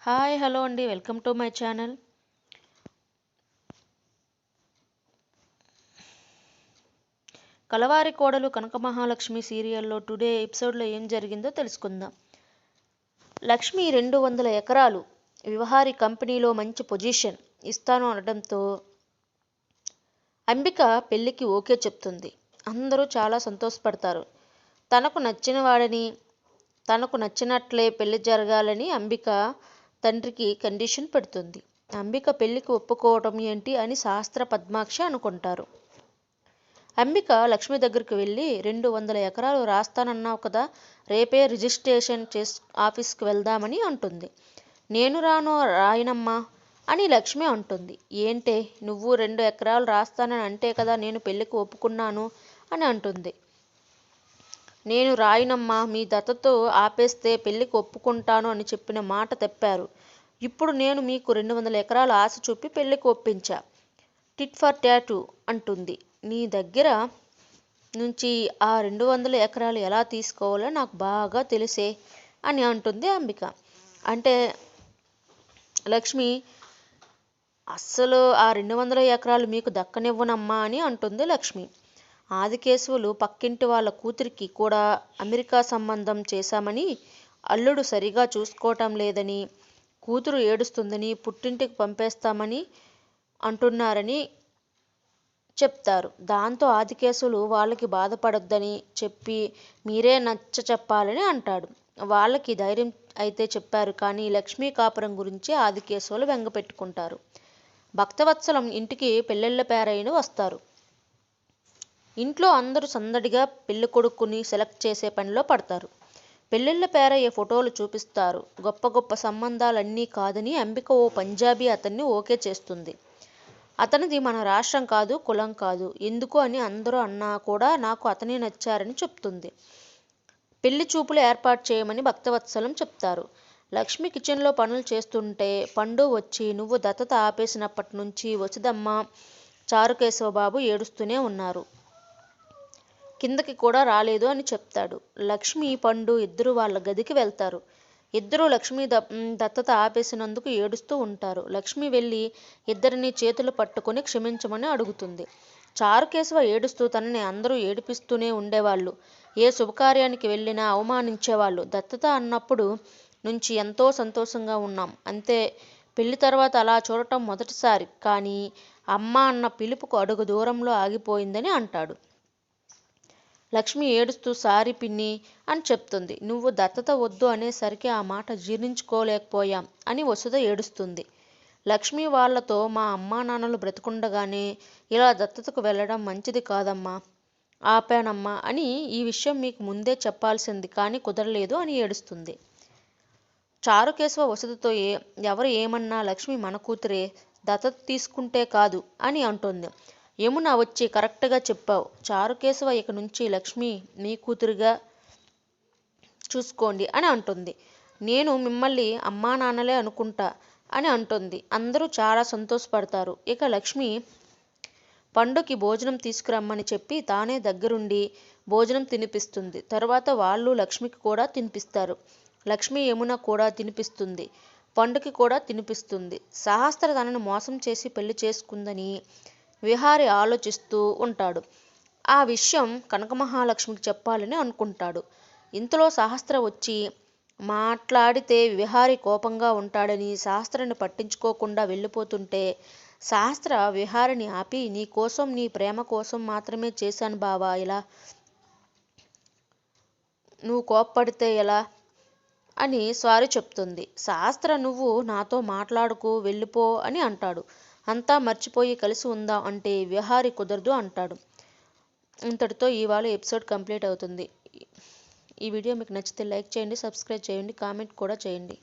Hi hello అండి, welcome to my channel. కలవారి కోడలు కనక మహాలక్ష్మి సీరియల్లో టుడే ఎపిసోడ్లో ఏం జరిగిందో తెలుసుకుందాం. లక్ష్మి 200 ఎకరాలు వ్యవహారి కంపెనీలో మంచి పొజిషన్ ఇస్తాను అనడంతో అంబిక పెళ్లికి ఓకే చెప్తుంది. అందరూ చాలా సంతోషపడతారు. తనకు నచ్చిన వాడని, తనకు నచ్చినట్లే పెళ్లి జరగాలని అంబిక తండ్రికి కండిషన్ పెడుతుంది. అంబిక పెళ్లికి ఒప్పుకోవటం ఏంటి అని శాస్త్ర, పద్మాక్షి అనుకుంటారు. అంబిక లక్ష్మి దగ్గరికి వెళ్ళి 200 ఎకరాలు రాస్తానన్నావు కదా, రేపే రిజిస్ట్రేషన్ ఆఫీస్కి వెళ్దామని అంటుంది. నేను రాయనమ్మా అని లక్ష్మి అంటుంది. ఏంటే, నువ్వు 2 ఎకరాలు రాస్తానని అంటే కదా నేను పెళ్లికి ఒప్పుకున్నాను అని అంటుంది. నేను రాయనమ్మా, మీ దత్తతో ఆపేస్తే పెళ్లికి ఒప్పుకుంటాను అని చెప్పిన మాట తప్పారు. ఇప్పుడు నేను మీకు 200 ఎకరాలు ఆశ చూపి పెళ్లికి ఒప్పించా. టిట్ ఫర్ టాటూ అంటుంది. నీ దగ్గర నుంచి ఆ 200 ఎకరాలు ఎలా తీసుకోవాలో నాకు బాగా తెలిసే అని అంటుంది అంబిక. అంటే లక్ష్మి, అస్సలు ఆ 200 ఎకరాలు మీకు దక్కనివ్వనమ్మా అని అంటుంది లక్ష్మి. ఆదికేశవులు పక్కింటి వాళ్ళ కూతురికి కూడా అమెరికా సంబంధం చేశామని, అల్లుడు సరిగా చూసుకోవటం లేదని, కూతురు ఏడుస్తుందని పుట్టింటికి పంపేస్తామని అంటున్నారని చెప్తారు. దాంతో ఆదికేశవులు వాళ్ళకి బాధపడొద్దని చెప్పి మీరే నచ్చ చెప్పాలని అంటాడు. వాళ్ళకి ధైర్యం అయితే చెప్పారు, కానీ లక్ష్మీ కాపురం గురించి ఆదికేశవులు బెంగపెట్టుకుంటారు. భక్తవత్సలం ఇంటికి పెళ్ళిళ్ళ పేరైన వస్తారు. ఇంట్లో అందరూ సందడిగా పెళ్ళికొడుకుని సెలెక్ట్ చేసే పనిలో పడతారు. పెళ్ళిళ్ళ పేరయ్య ఫోటోలు చూపిస్తారు. గొప్ప గొప్ప సంబంధాలన్నీ కాదని అంబిక ఓ పంజాబీ అతన్ని ఓకే చేస్తుంది. అతనిది మన రాష్ట్రం కాదు, కులం కాదు. ఎందుకు అని అందరూ అన్నా కూడా నాకు అతనే నచ్చారని చెప్తుంది. పెళ్లి చూపులు ఏర్పాటు చేయమని భక్తవత్సలం చెప్తారు. లక్ష్మి కిచెన్లో పనులు చేస్తుంటే పండు వచ్చి, నువ్వు దత్తత ఆపేసినప్పటి నుంచి వసుదమ్మ, చారుకేశవబాబు ఏడుస్తూనే ఉన్నారు, కిందకి కూడా రాలేదు అని చెప్తాడు. లక్ష్మి, పండు ఇద్దరు వాళ్ళ గదికి వెళ్తారు. ఇద్దరూ లక్ష్మి దత్తత ఆపేసినందుకు ఏడుస్తూ ఉంటారు. లక్ష్మి వెళ్ళి ఇద్దరిని చేతులు పట్టుకుని క్షమించమని అడుగుతుంది. చారుకేశవ ఏడుస్తూ తనని అందరూ ఏడిపిస్తూనే ఉండేవాళ్ళు. ఏ శుభకార్యానికి వెళ్ళినా అవమానించేవాళ్ళు. దత్తత అన్నప్పుడు నుంచి ఎంతో సంతోషంగా ఉన్నాం, అంతే. పెళ్లి తర్వాత అలా చూడటం మొదటిసారి. కానీ అమ్మ అన్న పిలుపుకు అడుగు దూరంలో ఆగిపోయిందని అంటాడు. లక్ష్మి ఏడుస్తూ సారీ పిన్ని అని చెప్తుంది. నువ్వు దత్తత వద్దు అనేసరికి ఆ మాట జీర్ణించుకోలేకపోయాం అని వసుధ ఏడుస్తుంది. లక్ష్మి వాళ్లతో మా అమ్మా నాన్నలు బ్రతికుండగానే ఇలా దత్తతకు వెళ్ళడం మంచిది కాదమ్మా, ఆపానమ్మా అని ఈ విషయం మీకు ముందే చెప్పాల్సింది, కానీ కుదరలేదు అని ఏడుస్తుంది. చారుకేశవ వసుధతో ఎవరు ఏమన్నా లక్ష్మి మన కూతురే, దత్తత తీసుకుంటే కాదు అని అంటుంది. యమున వచ్చి కరెక్ట్గా చెప్పావు చారుకేశవ, ఇక నుంచి లక్ష్మి మీ కూతురుగా చూసుకోండి అని అంటుంది. నేను మిమ్మల్ని అమ్మా నాన్నలే అనుకుంటా అని అంటుంది. అందరూ చాలా సంతోషపడతారు. ఇక లక్ష్మి పండుకి భోజనం తీసుకురమ్మని చెప్పి తానే దగ్గరుండి భోజనం తినిపిస్తుంది. తర్వాత వాళ్ళు లక్ష్మికి కూడా తినిపిస్తారు. లక్ష్మి యమున కూడా తినిపిస్తుంది, పండుకి కూడా తినిపిస్తుంది. సహస్ర తనను మోసం చేసి పెళ్లి చేసుకుందని విహారి ఆలోచిస్తూ ఉంటాడు. ఆ విషయం కనకమహాలక్ష్మికి చెప్పాలని అనుకుంటాడు. ఇంతలో సహస్ర వచ్చి మాట్లాడితే విహారి కోపంగా ఉంటాడని సహస్రని పట్టించుకోకుండా వెళ్ళిపోతుంటే సహస్ర విహారిని ఆపి, నీ కోసం, నీ ప్రేమ కోసం మాత్రమే చేశాను బావా, ఇలా నువ్వు కోప్పడితే ఎలా అని సారీ చెప్తుంది. సహస్ర, నువ్వు నాతో మాట్లాడుకు, వెళ్ళిపో అని అంటాడు. అంతా మర్చిపోయి కలిసి ఉందాం అంటే విహారి కుదరదు అంటాడు. ఇంతటితో ఇవాళ ఎపిసోడ్ కంప్లీట్ అవుతుంది. ఈ వీడియో మీకు నచ్చితే లైక్ చేయండి, సబ్స్క్రైబ్ చేయండి, కామెంట్ కూడా చేయండి.